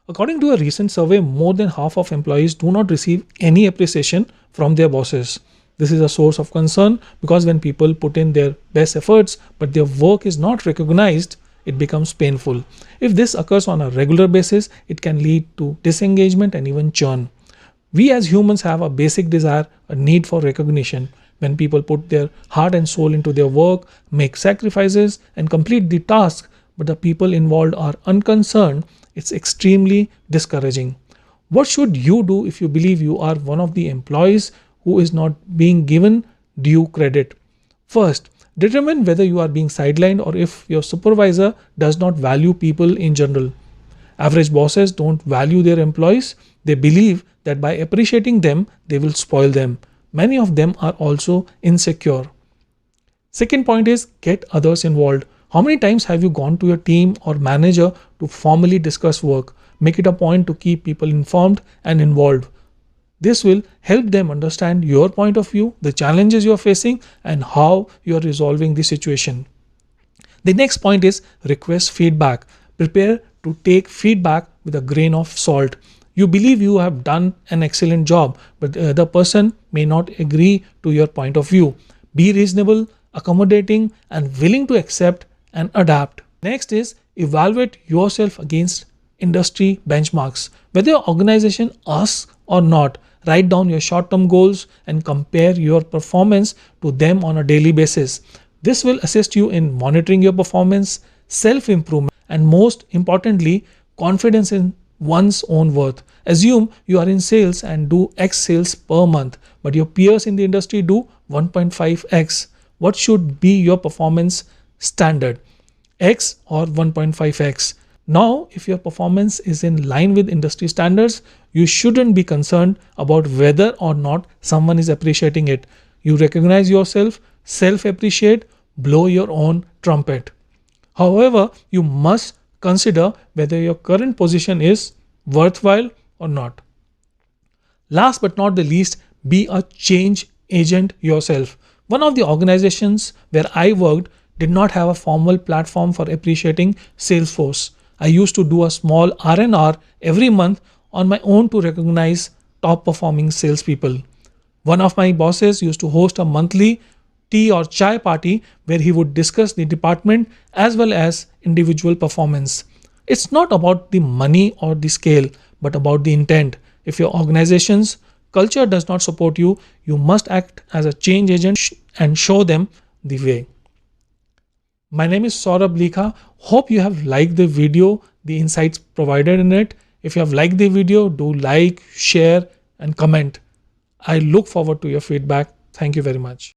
According to a recent survey, more than half of employees do not receive any appreciation from their bosses. This is a source of concern because when people put in their best efforts but their work is not recognized, it becomes painful. If this occurs on a regular basis, it can lead to disengagement and even churn. We as humans have a basic desire, a need for recognition. When people put their heart and soul into their work, make sacrifices, and complete the task, but the people involved are unconcerned, it's extremely discouraging. What should you do if you believe you are one of the employees who is not being given due credit? First, determine whether you are being sidelined or if your supervisor does not value people in general. Average bosses don't value their employees. They believe that by appreciating them, they will spoil them. Many of them are also insecure. Second point is get others involved. How many times have you gone to your team or manager to formally discuss work? Make it a point to keep people informed and involved. This will help them understand your point of view, the challenges you are facing, and how you are resolving the situation. The next point is request feedback. Prepare to take feedback with a grain of salt. You believe you have done an excellent job, but the other person may not agree to your point of view. Be reasonable, accommodating, and willing to accept and adapt. Next is evaluate yourself against industry benchmarks. Whether your organization asks or not, write down your short-term goals and compare your performance to them on a daily basis. This will assist you in monitoring your performance, self-improvement, and most importantly, confidence in one's own worth. Assume you are in sales and do X sales per month, but your peers in the industry do 1.5x. What should be your performance standard? X or 1.5x? Now, if your performance is in line with industry standards, you shouldn't be concerned about whether or not someone is appreciating it. You recognize yourself, self-appreciate, blow your own trumpet. However, you must consider whether your current position is worthwhile or not. Last but not the least, be a change agent yourself. One of the organizations where I worked did not have a formal platform for appreciating Salesforce. I used to do a small R&R every month on my own to recognize top performing salespeople. One of my bosses used to host a monthly tea or chai party where he would discuss the department as well as individual performance. It's not about the money or the scale, but about the intent. If your organization's culture does not support you, you must act as a change agent and show them the way. My name is Saurabh Likha. Hope you have liked the video, the insights provided in it. If you have liked the video, do like, share, and comment. I look forward to your feedback. Thank you very much.